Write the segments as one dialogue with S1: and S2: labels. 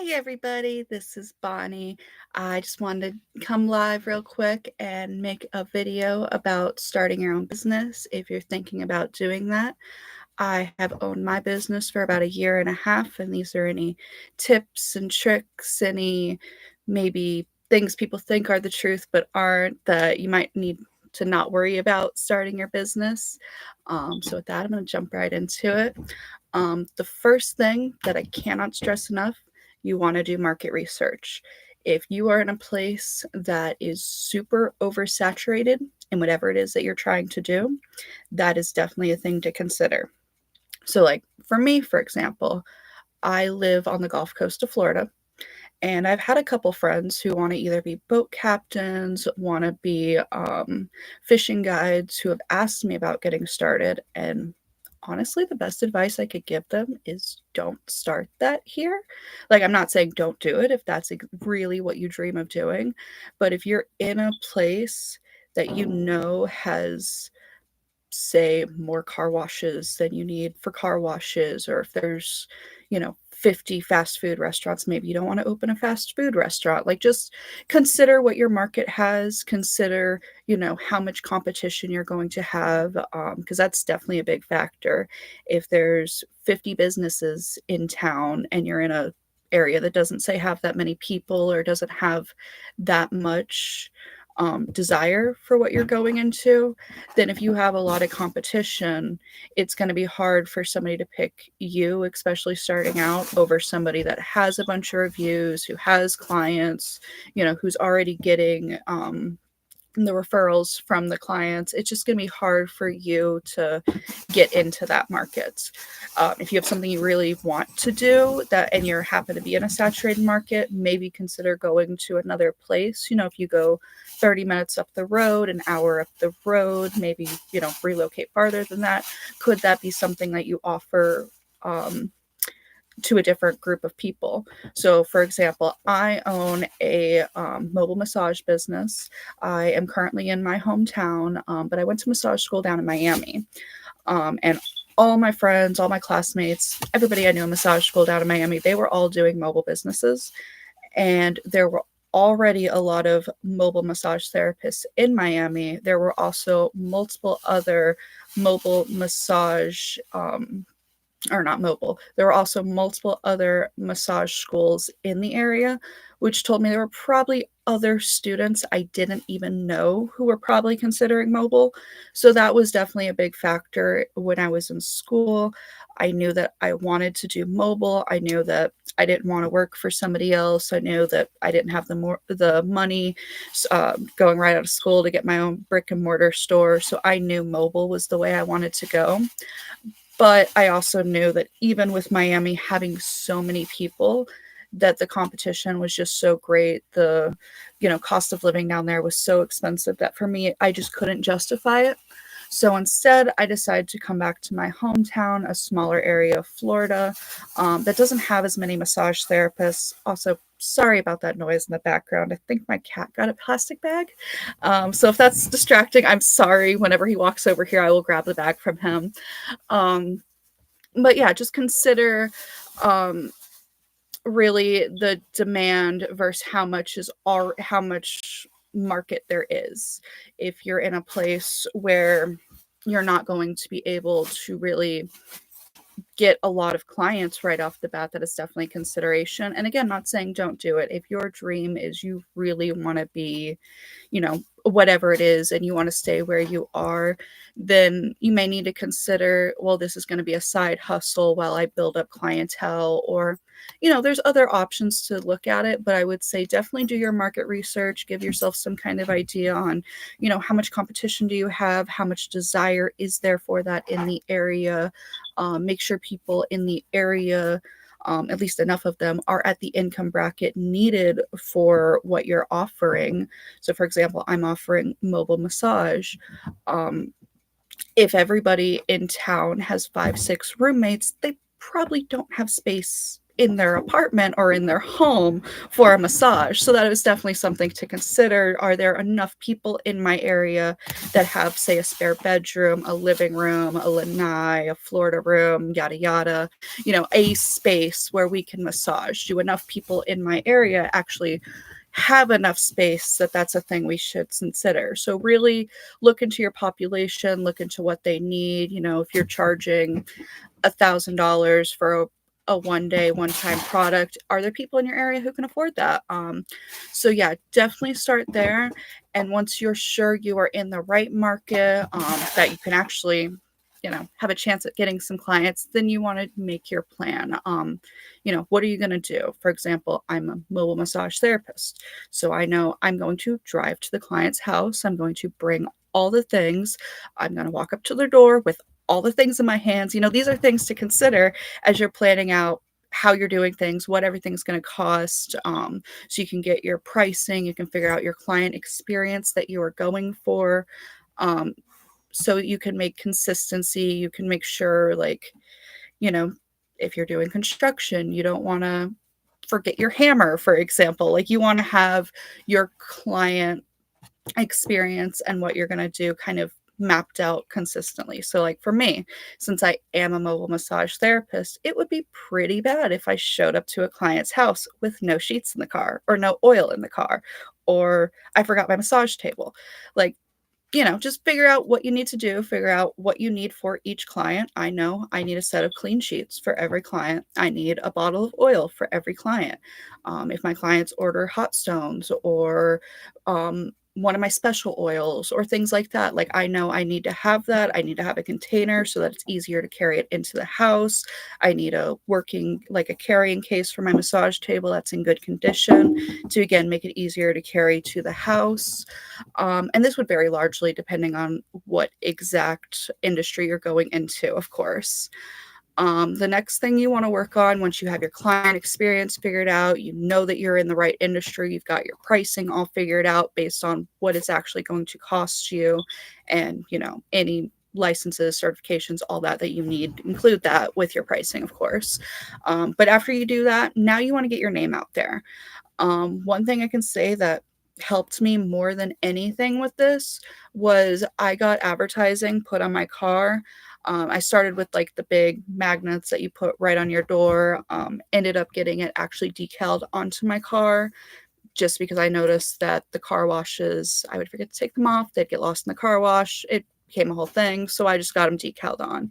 S1: Hey everybody, this is Bonnie. I just wanted to come live real quick and make a video about starting your own business if you're thinking about doing that. I have owned my business for about a year and a half, and these are any tips and tricks, any maybe things people think are the truth but aren't that you might need to not worry about starting your business. So, with that, I'm going to jump right into it. The first thing that I cannot stress enough, you want to do market research. If you are in a place that is super oversaturated in whatever it is that you're trying to do, that is definitely a thing to consider. So, like for me, for example, I live on the Gulf Coast of Florida, and I've had a couple friends who want to either be boat captains, want to be fishing guides, who have asked me about getting started. And honestly, the best advice I could give them is don't start that here. Like, I'm not saying don't do it if that's really what you dream of doing, but if you're in a place that you know has, say, more car washes than you need for car washes, or if there's 50 fast food restaurants, maybe you don't want to open a fast food restaurant. Like, just consider what your market has, consider how much competition you're going to have, because that's definitely a big factor. If there's 50 businesses in town and you're in a area that doesn't say have that many people or doesn't have that much desire for what you're going into, then if you have a lot of competition, it's going to be hard for somebody to pick you, especially starting out, over somebody that has a bunch of reviews, who has clients, who's already getting the referrals from the clients. It's just going to be hard for you to get into that market. If you have something you really want to do that and you're happen to be in a saturated market, maybe consider going to another place. If you go 30 minutes up the road, an hour up the road, maybe relocate farther than that. Could that be something that you offer to a different group of people? So, for example, I own a mobile massage business. I am currently in my hometown, but I went to massage school down in Miami. And all my friends, all my classmates, everybody I knew in massage school down in Miami, they were all doing mobile businesses. And there were already a lot of mobile massage therapists in Miami. There were also multiple other mobile massage or not mobile. There were also multiple other massage schools in the area, which told me there were probably other students I didn't even know who were probably considering mobile. So that was definitely a big factor when I was in school. I knew that I wanted to do mobile. I knew that I didn't want to work for somebody else. I knew that I didn't have the money going right out of school to get my own brick and mortar store. So I knew mobile was the way I wanted to go. But I also knew that even with Miami having so many people, that the competition was just so great. The, cost of living down there was so expensive that for me, I just couldn't justify it. So instead, I decided to come back to my hometown, a smaller area of Florida that doesn't have as many massage therapists. Also, sorry about that noise in the background. I think my cat got a plastic bag. So if that's distracting, I'm sorry. Whenever he walks over here, I will grab the bag from him. Um, but yeah, just consider um, really the demand versus how much market there is. If you're in a place where you're not going to be able to really get a lot of clients right off the bat, that is definitely consideration. And again, not saying don't do it. If your dream is you really want to be, whatever it is, and you want to stay where you are, then you may need to consider, well, this is going to be a side hustle while I build up clientele, or, there's other options to look at it. But I would say definitely do your market research, give yourself some kind of idea on, how much competition do you have, how much desire is there for that in the area. Make sure people in the area, at least enough of them, are at the income bracket needed for what you're offering. So, for example, I'm offering mobile massage. Um, if everybody in town has 5, 6 roommates, they probably don't have space in their apartment or in their home for a massage. So that was definitely something to consider. Are there enough people in my area that have, say, a spare bedroom, a living room, a lanai, a Florida room, yada yada, a space where we can massage? Do enough people in my area actually have enough space that that's a thing we should consider? So really look into your population, look into what they need. If you're charging $1,000 for a one-time product, are there people in your area who can afford that? So yeah, definitely start there. And once you're sure you are in the right market, that you can actually have a chance at getting some clients, then you want to make your plan. What are you going to do? For example, I'm a mobile massage therapist, so I know I'm going to drive to the client's house. I'm going to bring all the things. I'm going to walk up to their door with all the things in my hands. These are things to consider as you're planning out how you're doing things, what everything's going to cost. So you can get your pricing, you can figure out your client experience that you are going for. So you can make consistency, you can make sure, like, if you're doing construction, you don't want to forget your hammer, for example. Like, you want to have your client experience and what you're going to do kind of mapped out consistently. So like for me, since I am a mobile massage therapist, it would be pretty bad if I showed up to a client's house with no sheets in the car or no oil in the car, or I forgot my massage table. Like, just figure out what you need to do, figure out what you need for each client. I know I need a set of clean sheets for every client. I need a bottle of oil for every client. If my clients order hot stones or one of my special oils or things like that, like, I know I need to have that. I need to have a container so that it's easier to carry it into the house. I need a carrying case for my massage table that's in good condition to, again, make it easier to carry to the house. And this would vary largely depending on what exact industry you're going into, of course. The next thing you want to work on, once you have your client experience figured out, you know that you're in the right industry, you've got your pricing all figured out based on what it's actually going to cost you, and any licenses, certifications, all that you need, include that with your pricing, of course. But after you do that, now you want to get your name out there. One thing I can say that helped me more than anything with this was I got advertising put on my car. I started with like the big magnets that you put right on your door, ended up getting it actually decaled onto my car, just because I noticed that the car washes, I would forget to take them off, they'd get lost in the car wash. It became a whole thing, so I just got them decaled on.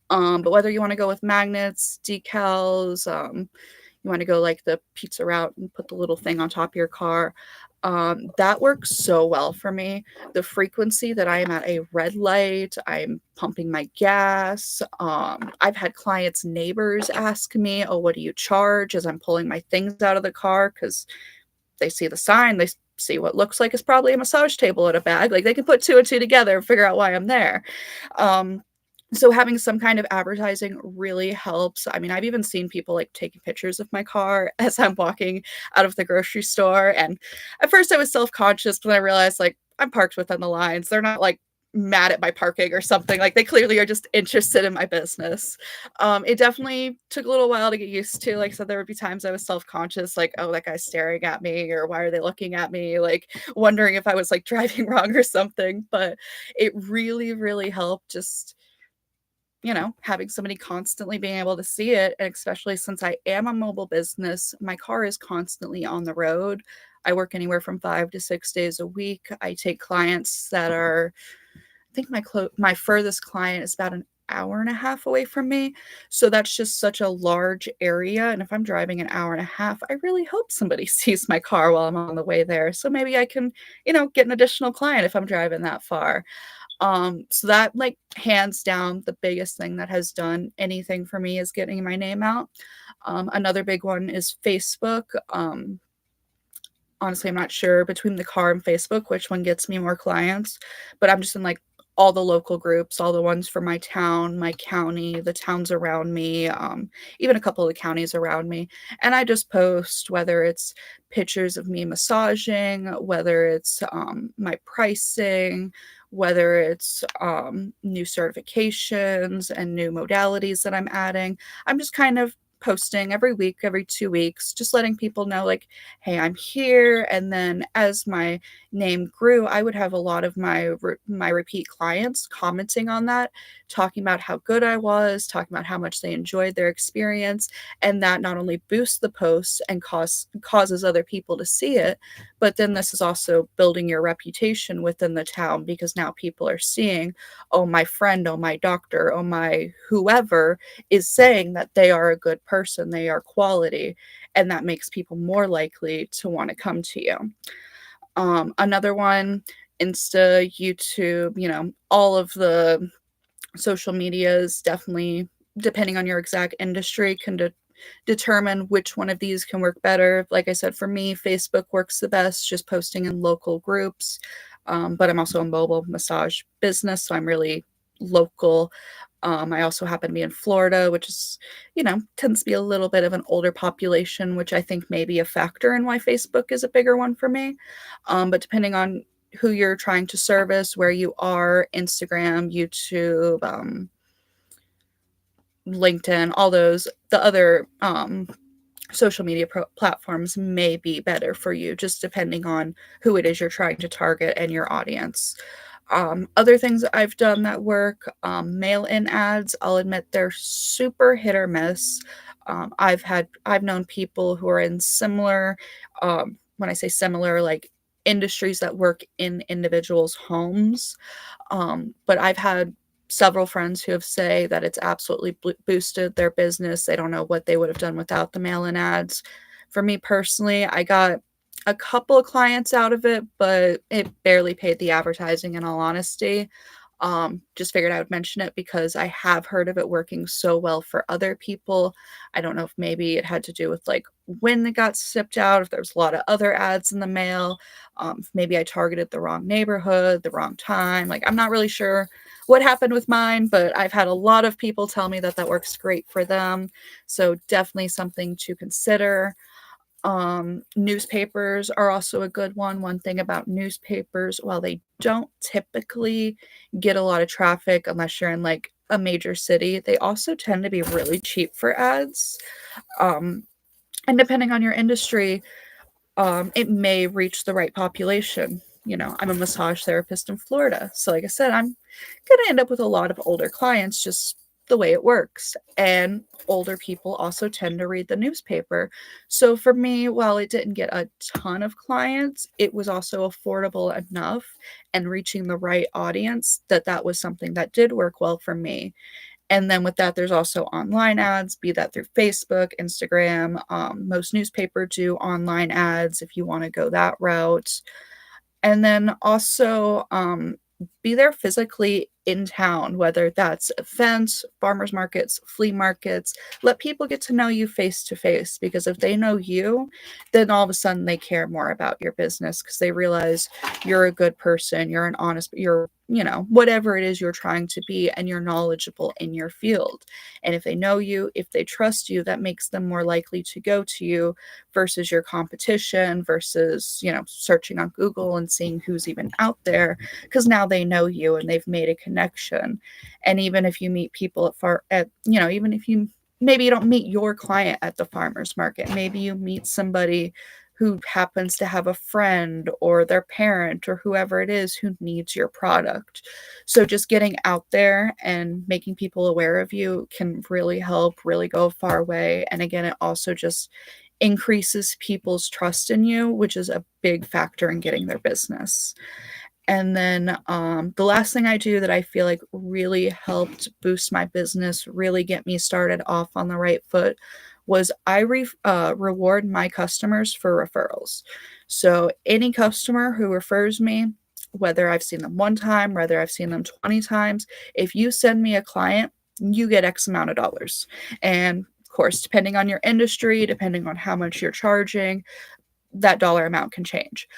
S1: But whether you want to go with magnets, decals, you want to go like the pizza route and put the little thing on top of your car, that works so well for me. The frequency that I am at a red light, I'm pumping my gas. I've had clients' neighbors ask me, "Oh, what do you charge?" as I'm pulling my things out of the car, because they see the sign, they see what looks like is probably a massage table in a bag. Like, they can put two and two together and figure out why I'm there. So having some kind of advertising really helps. I mean, I've even seen people like taking pictures of my car as I'm walking out of the grocery store. And at first I was self-conscious, but then I realized, like, I'm parked within the lines. They're not like mad at my parking or something. Like, they clearly are just interested in my business. It definitely took a little while to get used to. Like I said, there would be times I was self-conscious, like, oh, that guy's staring at me, or why are they looking at me? Like, wondering if I was like driving wrong or something. But it really, really helped, just having somebody constantly being able to see it. And especially since I am a mobile business, my car is constantly on the road. I work anywhere from 5 to 6 days a week. I take clients that are, I think my furthest client is about an hour and a half away from me. So that's just such a large area. And if I'm driving an hour and a half, I really hope somebody sees my car while I'm on the way there. So maybe I can, get an additional client if I'm driving that far. So that, like, hands down, the biggest thing that has done anything for me is getting my name out. Another big one is Facebook. Honestly, I'm not sure between the car and Facebook which one gets me more clients, but I'm just in like all the local groups, all the ones for my town, my county, the towns around me, even a couple of the counties around me. And I just post, whether it's pictures of me massaging, whether it's my pricing, whether it's new certifications and new modalities that I'm adding. I'm just kind of posting every week, every 2 weeks, just letting people know, like, "Hey, I'm here." And then as my name grew, I would have a lot of my repeat clients commenting on that, talking about how good I was, talking about how much they enjoyed their experience, and that not only boosts the posts and causes other people to see it, but then this is also building your reputation within the town because now people are seeing, "Oh, my friend, oh, my doctor, oh, my whoever is saying that they are a good person, they are quality," and that makes people more likely to wanna come to you. Another one, Insta, YouTube, all of the social medias definitely, depending on your exact industry, can determine which one of these can work better. Like I said, for me, Facebook works the best, just posting in local groups. But I'm also a mobile massage business, so I'm really local. I also happen to be in Florida, which is, tends to be a little bit of an older population, which I think may be a factor in why Facebook is a bigger one for me. But depending on who you're trying to service, where you are, Instagram, YouTube, LinkedIn, all those, the other social media platforms may be better for you, just depending on who it is you're trying to target and your audience. Other things that I've done that work, mail-in ads, I'll admit they're super hit or miss. I've known people who are in similar, when I say similar, like industries that work in individuals' homes. But I've had several friends who have say that it's absolutely boosted their business. They don't know what they would have done without the mail-in ads. For me personally, I got a couple of clients out of it, but it barely paid the advertising, in all honesty. Just figured I would mention it because I have heard of it working so well for other people. I don't know if maybe it had to do with like when it got shipped out, if there's a lot of other ads in the mail, if maybe I targeted the wrong neighborhood, the wrong time. Like, I'm not really sure what happened with mine, but I've had a lot of people tell me that that works great for them. So definitely something to consider. Newspapers are also a good one. One thing about newspapers, while they don't typically get a lot of traffic unless you're in like a major city, they also tend to be really cheap for ads. Um, and depending on your industry, it may reach the right population. I'm a massage therapist in Florida. So, like I said, I'm going to end up with a lot of older clients, just the way it works. And older people also tend to read the newspaper. So, for me, while it didn't get a ton of clients, it was also affordable enough and reaching the right audience that that was something that did work well for me. And then with that, there's also online ads, be that through Facebook, Instagram. Most newspapers do online ads if you want to go that route. And then also, be there physically in town, whether that's events, farmers markets, flea markets. Let people get to know you face to face, because if they know you, then all of a sudden they care more about your business because they realize you're a good person, you're an honest, you're, whatever it is you're trying to be, and you're knowledgeable in your field. And if they know you, if they trust you, that makes them more likely to go to you versus your competition, versus, searching on Google and seeing who's even out there, because now they know you and they've made a connection. And even if you meet people even if you maybe you don't meet your client at the farmers market, maybe you meet somebody who happens to have a friend or their parent or whoever it is who needs your product. So just getting out there and making people aware of you can really help, really go a far way. And again, it also just increases people's trust in you, which is a big factor in getting their business. And then the last thing I do that I feel like really helped boost my business, really get me started off on the right foot, was I reward my customers for referrals. So any customer who refers me, whether I've seen them one time, whether I've seen them 20 times, if you send me a client, you get X amount of dollars. And of course, depending on your industry, depending on how much you're charging, that dollar amount can change.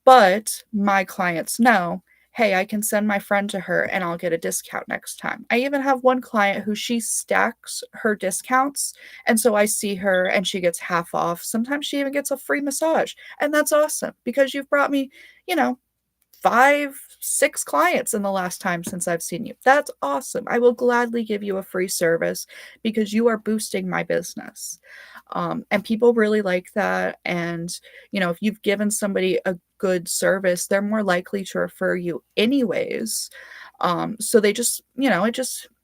S1: But my clients know, hey, I can send my friend to her and I'll get a discount next time. I even have one client who she stacks her discounts. And so I see her and she gets half off. Sometimes she even gets a free massage. And that's awesome because you've brought me, you know, 5, 6 clients in the last time since I've seen you. That's awesome. I will gladly give you a free service because you are boosting my business. And people really like that. And, if you've given somebody a good service, they're more likely to refer you anyways. So they just,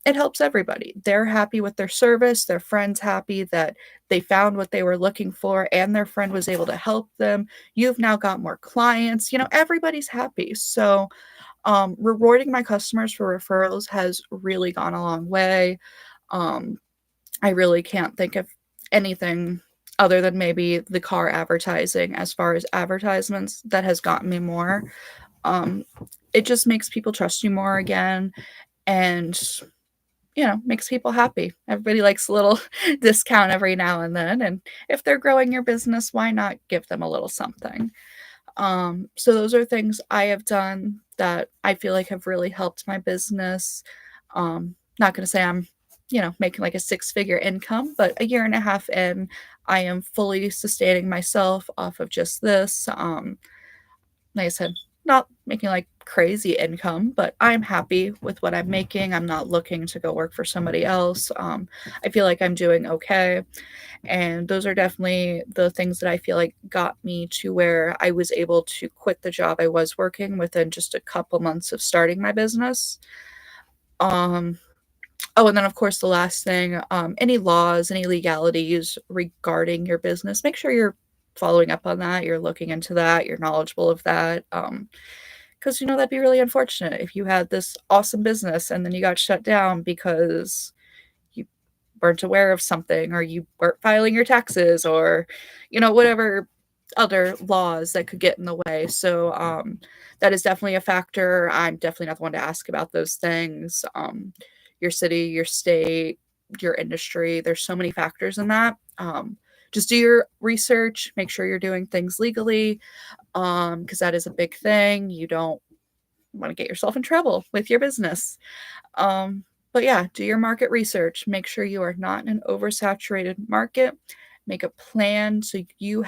S1: it helps everybody. They're happy with their service. Their friend's happy that they found what they were looking for and their friend was able to help them. You've now got more clients. Everybody's happy. So, rewarding my customers for referrals has really gone a long way. Um, I really can't think of anything other than maybe the car advertising as far as advertisements that has gotten me more. Um, it just makes people trust you more again and, makes people happy. Everybody likes a little discount every now and then. And if they're growing your business, why not give them a little something? So those are things I have done that I feel like have really helped my business. Not going to say I'm, making like a six-figure income, but a year and a half in, I am fully sustaining myself off of just this. Like I said, not making like crazy income, but I'm happy with what I'm making. I'm not looking to go work for somebody else. I feel like I'm doing okay. And those are definitely the things that I feel like got me to where I was able to quit the job I was working within just a couple months of starting my business. Um, oh, and then of course the last thing, any laws, any legalities regarding your business, make sure you're following up on that, you're looking into that, you're knowledgeable of that. Because that'd be really unfortunate if you had this awesome business and then you got shut down because you weren't aware of something or you weren't filing your taxes or whatever other laws that could get in the way. So that is definitely a factor. I'm definitely not the one to ask about those things. Your city, your state, your industry, there's so many factors in that. Just do your research, make sure you're doing things legally, because that is a big thing. You don't want to get yourself in trouble with your business. But yeah, do your market research. Make sure you are not in an oversaturated market. Make a plan so you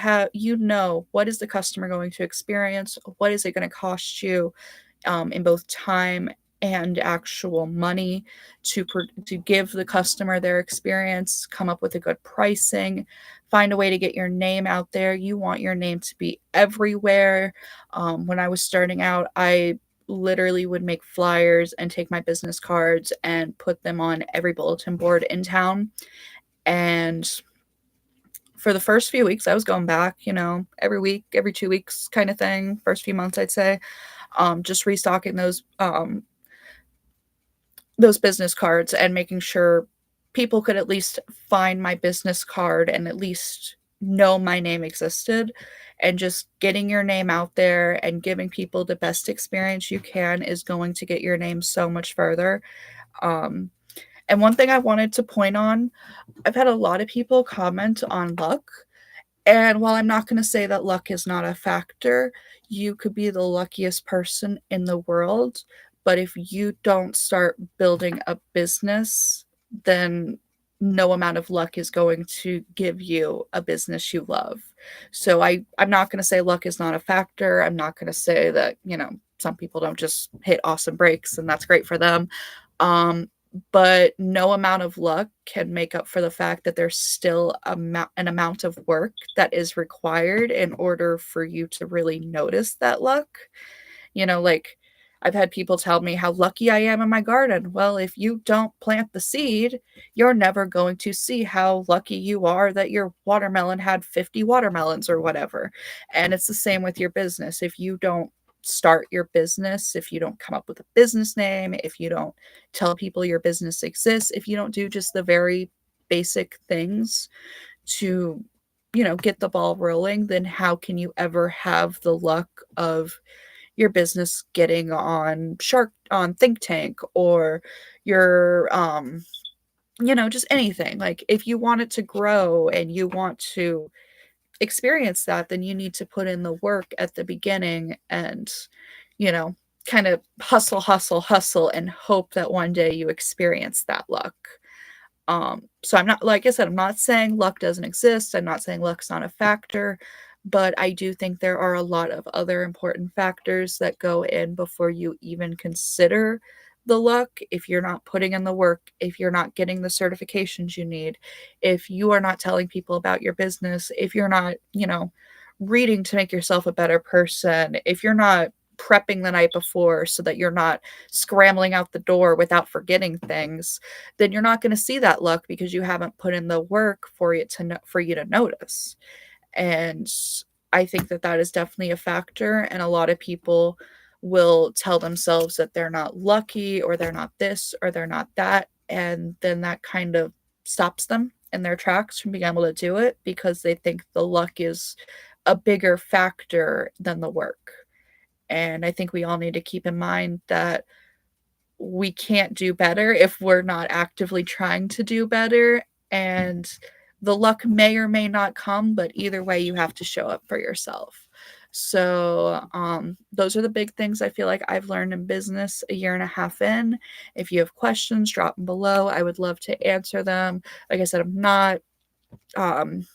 S1: know what is the customer going to experience, what is it going to cost you in both time and actual money to give the customer their experience, come up with a good pricing, find a way to get your name out there. You want your name to be everywhere. When I was starting out, I literally would make flyers and take my business cards and put them on every bulletin board in town. And for the first few weeks, I was going back, every week, every 2 weeks kind of thing. First few months, I'd say, just restocking those business cards and making sure people could at least find my business card and at least know my name existed, and just getting your name out there and giving people the best experience you can is going to get your name so much further. Um, and one thing I wanted to point on, I've had a lot of people comment on luck. And while I'm not going to say that luck is not a factor, you could be the luckiest person in the world. But if you don't start building a business, then no amount of luck is going to give you a business you love. So I'm not going to say luck is not a factor. I'm not going to say that, some people don't just hit awesome breaks and that's great for them. Um, but no amount of luck can make up for the fact that there's still an amount of work that is required in order for you to really notice that luck. Like I've had people tell me how lucky I am in my garden. Well, if you don't plant the seed, you're never going to see how lucky you are that your watermelon had 50 watermelons or whatever. And it's the same with your business. If you don't start your business, if you don't come up with a business name, if you don't tell people your business exists, if you don't do just the very basic things to, get the ball rolling, then how can you ever have the luck of your business getting on Think Tank or your just anything. Like if you want it to grow and you want to experience that, then you need to put in the work at the beginning and, you know, kind of hustle, hustle, hustle and hope that one day you experience that luck. So I'm not, like I said, I'm not saying luck doesn't exist. I'm not saying luck's not a factor, but I do think there are a lot of other important factors that go in before you even consider the luck. If you're not putting in the work, if you're not getting the certifications you need, if you are not telling people about your business, if you're not, reading to make yourself a better person, if you're not prepping the night before so that you're not scrambling out the door without forgetting things, then you're not going to see that luck because you haven't put in the work for you to notice. And I think that that is definitely a factor. And a lot of people will tell themselves that they're not lucky or they're not this or they're not that. And then that kind of stops them in their tracks from being able to do it because they think the luck is a bigger factor than the work. And I think we all need to keep in mind that we can't do better if we're not actively trying to do better. And the luck may or may not come, but either way, you have to show up for yourself. So, those are the big things I feel like I've learned in business a year and a half in. If you have questions, drop them below. I would love to answer them. Like I said, I'm not um,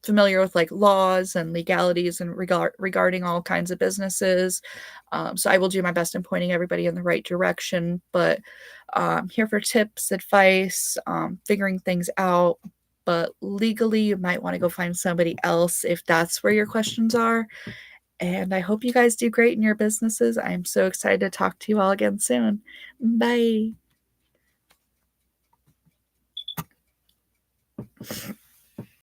S1: familiar with like laws and legalities and regarding all kinds of businesses. So I will do my best in pointing everybody in the right direction, but here for tips, advice, figuring things out. But legally, you might want to go find somebody else if that's where your questions are. And I hope you guys do great in your businesses. I'm so excited to talk to you all again soon. Bye.